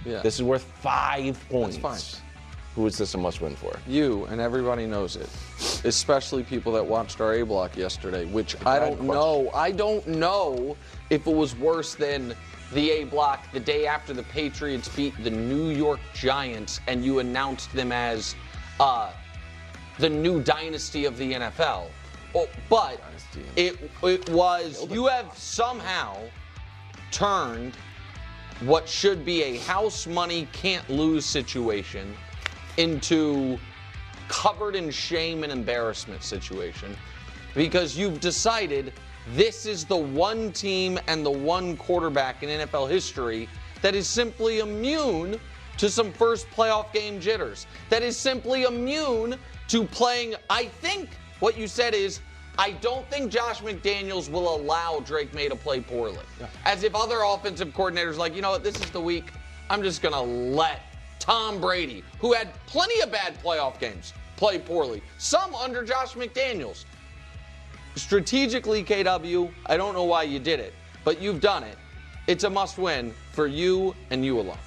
Yeah. This is worth 5 points. That's fine. Who is this a must-win for? You, and everybody knows it. Especially people that watched our A block yesterday, which I don't know. I don't know if it was worse than the A block the day after the Patriots beat the New York Giants and you announced them as the new dynasty of the NFL. Oh, but it was, you have somehow turned what should be a house money can't lose situation into covered in shame and embarrassment situation, because you've decided this is the one team and the one quarterback in NFL history that is simply immune to some first playoff game jitters, that is simply immune to playing. I think what you said is, I don't think Josh McDaniels will allow Drake May to play poorly. Yeah. As if other offensive coordinators like, you know what, this is the week, I'm just going to let Tom Brady, who had plenty of bad playoff games, play poorly. Some under Josh McDaniels. Strategically, KW, I don't know why you did it, but you've done it. It's a must-win for you and you alone.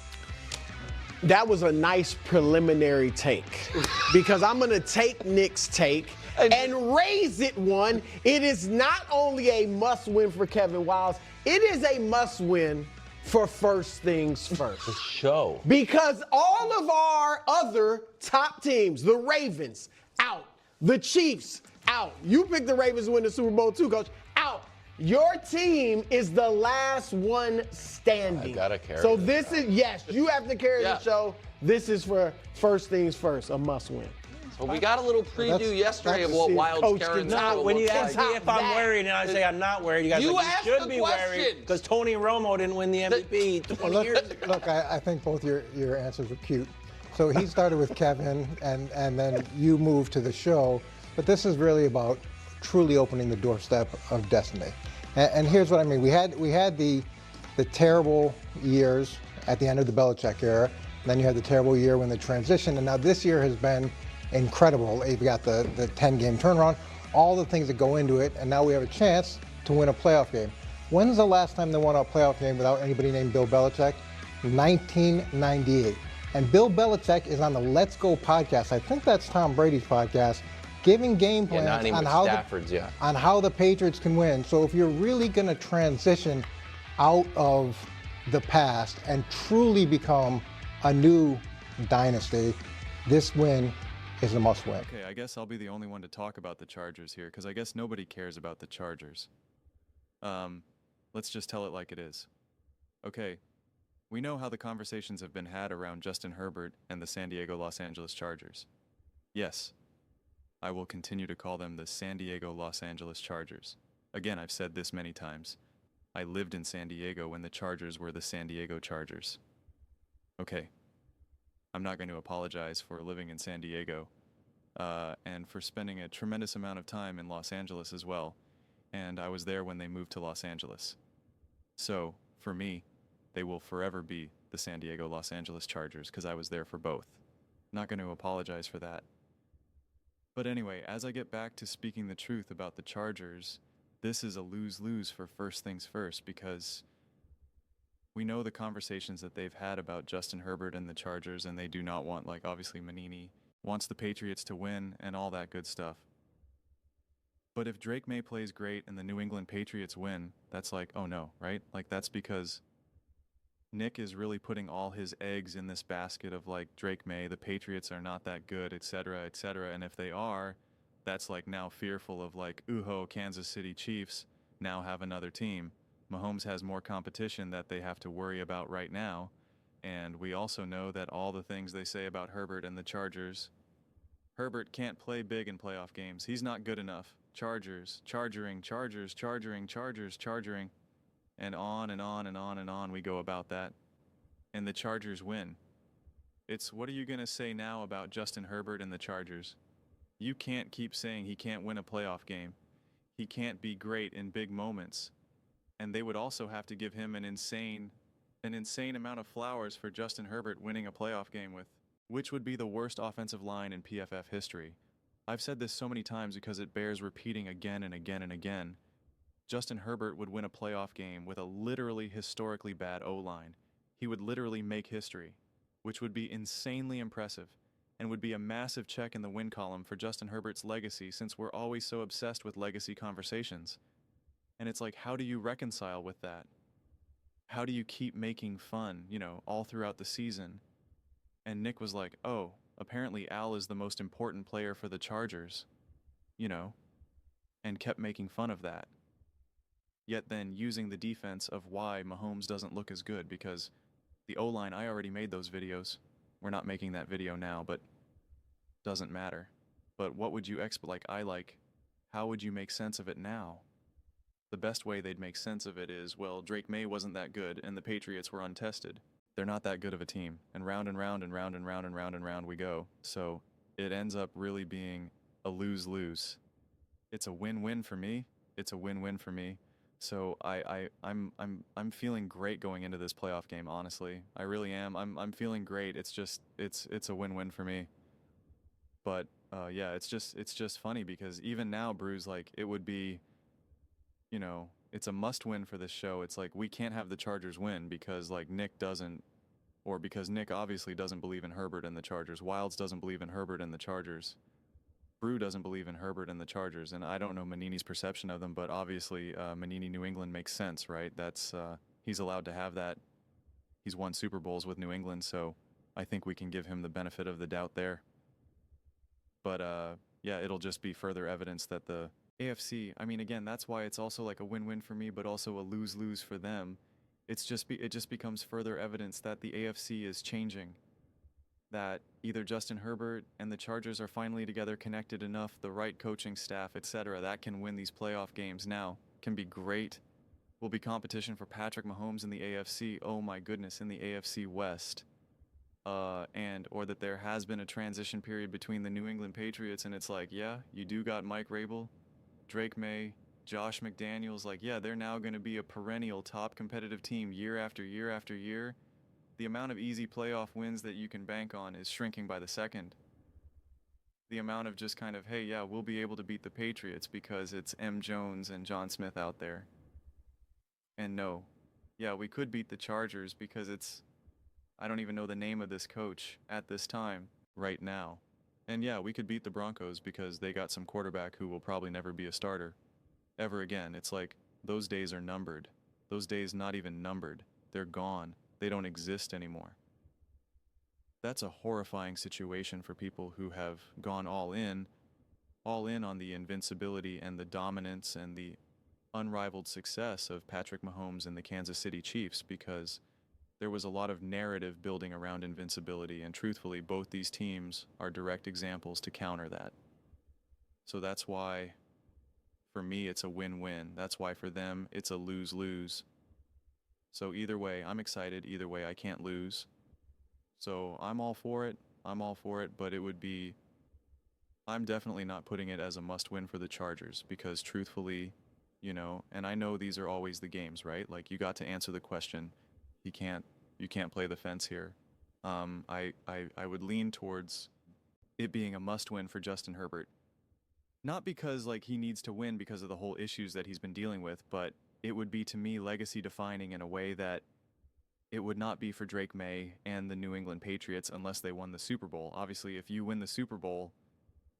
That was a nice preliminary take, because I'm going to take Nick's take and raise it one. It is not only a must-win for Kevin Wiles, it is a must-win for First Things First. The show. Because all of our other top teams, the Ravens, out. The Chiefs, out. You picked the Ravens to win the Super Bowl too, Coach. Out. Your team is the last one standing. I gotta carry So this this is, yes, you have to carry the show. This is for First Things First, a must-win. Well, we got a little preview yesterday of what Wild's carrying. When you ask me if I'm worried and I say I'm not worried, you guys you should be worried because Tony Romo didn't win the MVP 20 years ago. Look, I think both your answers were cute. So he started with Kevin, and then you moved to the show. But this is really about truly opening the doorstep of destiny. And here's what I mean. We had the terrible years at the end of the Belichick era. And then you had the terrible year when the transition. And now this year has been incredible. You've got the 10-game turnaround, all the things that go into it, and now we have a chance to win a playoff game. When's the last time they won a playoff game without anybody named Bill Belichick? 1998. And Bill Belichick is on the Let's Go podcast. I think that's Tom Brady's podcast, giving game plans on how the Patriots can win. So if you're really going to transition out of the past and truly become a new dynasty, this win is a must win. Okay, I guess I'll be the only one to talk about the Chargers here, because I guess nobody cares about the Chargers. Let's just tell it like it is. Okay, we know how the conversations have been had around Justin Herbert and the San Diego Los Angeles Chargers. Yes, I will continue to call them the San Diego Los Angeles Chargers. Again, I've said this many times. I lived in San Diego when the Chargers were the San Diego Chargers. Okay. I'm not going to apologize for living in San Diego and for spending a tremendous amount of time in Los Angeles as well. And I was there when they moved to Los Angeles. So, for me, they will forever be the San Diego Los Angeles Chargers because I was there for both. Not going to apologize for that. But anyway, as I get back to speaking the truth about the Chargers, this is a lose-lose for First Things First, because we know the conversations that they've had about Justin Herbert and the Chargers, and they do not want, like, obviously Manini wants the Patriots to win and all that good stuff. But if Drake May plays great and the New England Patriots win, that's like, oh no, right? Like, that's because Nick is really putting all his eggs in this basket of, like, Drake May, the Patriots are not that good, etc., etc. And if they are, that's, like, now fearful of, like, Kansas City Chiefs now have another team. Mahomes has more competition that they have to worry about right now, and we also know that all the things they say about Herbert and the Chargers, Herbert can't play big in playoff games. He's not good enough. Chargers, chargering, and on and on and on and on we go about that. And the Chargers win. It's, what are you going to say now about Justin Herbert and the Chargers? You can't keep saying he can't win a playoff game. He can't be great in big moments. And they would also have to give him an insane amount of flowers for Justin Herbert winning a playoff game with, which would be the worst offensive line in PFF history. I've said this so many times because it bears repeating again and again and again. Justin Herbert would win a playoff game with a literally historically bad O-line. He he would literally make history, which would be insanely impressive and would be a massive check in the win column for Justin Herbert's legacy, since we're always so obsessed with legacy conversations. And it's like, how do you reconcile with that? How do you keep making fun, all throughout the season? And Nick was like, oh, apparently Al is the most important player for the Chargers, and kept making fun of that. Yet then using the defense of why Mahomes doesn't look as good, because the O-line, I already made those videos. We're not making that video now, but doesn't matter. But what would you how would you make sense of it now? The best way they'd make sense of it is, well, Drake May wasn't that good and the Patriots were untested. They're not that good of a team. And round and round and round and round and round and round we go. So it ends up really being a lose-lose. It's a win-win for me. It's a win-win for me. So I'm feeling great going into this playoff game, honestly. I really am. I'm feeling great. It's just it's a win-win for me. But yeah, it's just funny because even now, Bruce, like, it would be, it's a must-win for this show. It's like we can't have the Chargers win because Nick doesn't, or because Nick obviously doesn't believe in Herbert and the Chargers. Wilds doesn't believe in Herbert and the Chargers. Brew doesn't believe in Herbert and the Chargers, and I don't know Manini's perception of them, but obviously Manini New England makes sense, right? That's he's allowed to have that. He's won Super Bowls with New England, so I think we can give him the benefit of the doubt there. But yeah, it'll just be further evidence that the AFC, I mean, again, that's why it's also like a win-win for me, but also a lose-lose for them. It just becomes further evidence that the AFC is changing. That either Justin Herbert and the Chargers are finally together, connected enough, the right coaching staff, etc., that can win these playoff games now. Can be great. Will be competition for Patrick Mahomes in the AFC. Oh my goodness, in the AFC West. Or that there has been a transition period between the New England Patriots, and it's like, yeah, you do got Mike Rabel, Drake May, Josh McDaniels. Like, yeah, they're now going to be a perennial top competitive team year after year after year. The amount of easy playoff wins that you can bank on is shrinking by the second. The amount of just kind of, hey, yeah, we'll be able to beat the Patriots because it's M. Jones and John Smith out there. And no, yeah, we could beat the Chargers because I don't even know the name of this coach at this time, right now. And yeah, we could beat the Broncos because they got some quarterback who will probably never be a starter ever again. It's like, those days are numbered. Those days not even numbered. They're gone. They don't exist anymore. That's a horrifying situation for people who have gone all in on the invincibility and the dominance and the unrivaled success of Patrick Mahomes and the Kansas City Chiefs, because there was a lot of narrative building around invincibility, and truthfully, both these teams are direct examples to counter that. So that's why, for me, it's a win-win. That's why for them, it's a lose-lose. So either way, I'm excited. Either way, I can't lose. So I'm all for it. But it would be, I'm definitely not putting it as a must-win for the Chargers because truthfully, and I know these are always the games, right? Like, you got to answer the question. You can't play the fence here. I would lean towards it being a must-win for Justin Herbert. Not because he needs to win because of the whole issues that he's been dealing with, but it would be, to me, legacy defining in a way that it would not be for Drake May and the New England Patriots unless they won the Super Bowl. Obviously, if you win the Super Bowl,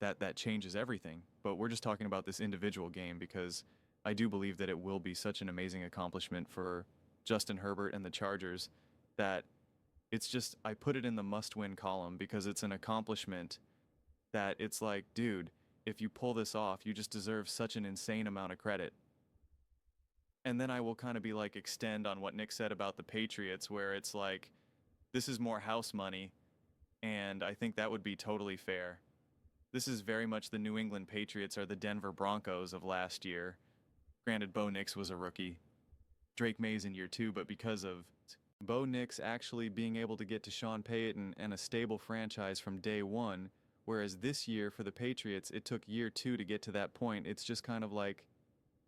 that changes everything. But we're just talking about this individual game because I do believe that it will be such an amazing accomplishment for Justin Herbert and the Chargers that it's just, I put it in the must-win column because it's an accomplishment that it's like, dude, if you pull this off, you just deserve such an insane amount of credit. And then I will kind of be extend on what Nick said about the Patriots, where it's like, this is more house money, and I think that would be totally fair. This is very much the New England Patriots are the Denver Broncos of last year. Granted, Bo Nix was a rookie. Drake May's in year 2, but because of Bo Nix actually being able to get to Sean Payton and a stable franchise from day one, whereas this year for the Patriots, it took year 2 to get to that point. It's just kind of like,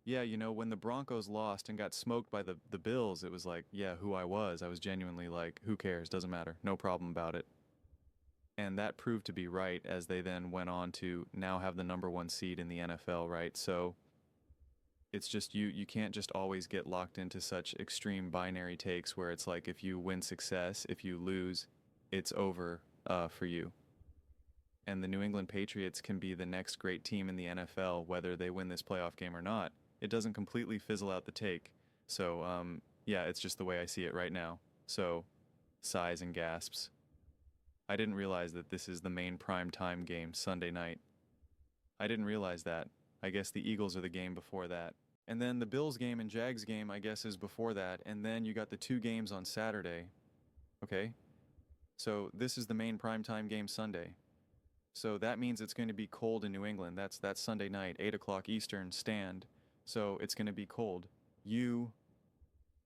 yeah, when the Broncos lost and got smoked by the Bills, it was like, yeah, who I was genuinely like, who cares? Doesn't matter. No problem about it. And that proved to be right as they then went on to now have the #1 seed in the NFL, right? So it's just you can't just always get locked into such extreme binary takes where it's like if you win success, if you lose, it's over for you. And the New England Patriots can be the next great team in the NFL, whether they win this playoff game or not. It doesn't completely fizzle out the take. So, yeah, it's just the way I see it right now. So, sighs and gasps. I didn't realize that this is the main prime time game Sunday night. I didn't realize that. I guess the Eagles are the game before that. And then the Bills game and Jags game, I guess, is before that. And then you got the 2 games on Saturday. Okay? So this is the main primetime game Sunday. So that means it's going to be cold in New England. That's Sunday night, 8 o'clock Eastern stand. So it's going to be cold.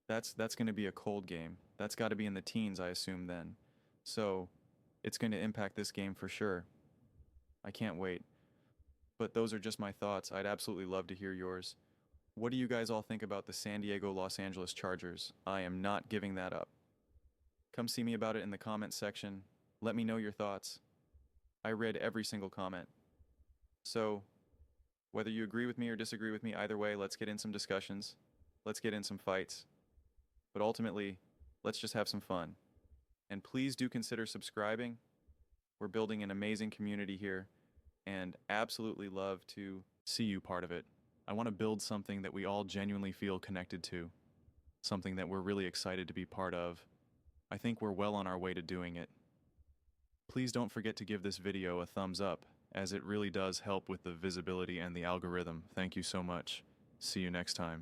That's going to be a cold game. That's got to be in the teens, I assume, then. So it's going to impact this game for sure. I can't wait. But those are just my thoughts. I'd absolutely love to hear yours. What do you guys all think about the San Diego-Los Angeles Chargers? I am not giving that up. Come see me about it in the comments section. Let me know your thoughts. I read every single comment. So, whether you agree with me or disagree with me, either way, let's get in some discussions. Let's get in some fights. But ultimately, let's just have some fun. And please do consider subscribing. We're building an amazing community here, and absolutely love to see you part of it. I want to build something that we all genuinely feel connected to, something that we're really excited to be part of. I think we're well on our way to doing it. Please don't forget to give this video a thumbs up, as it really does help with the visibility and the algorithm. Thank you so much. See you next time.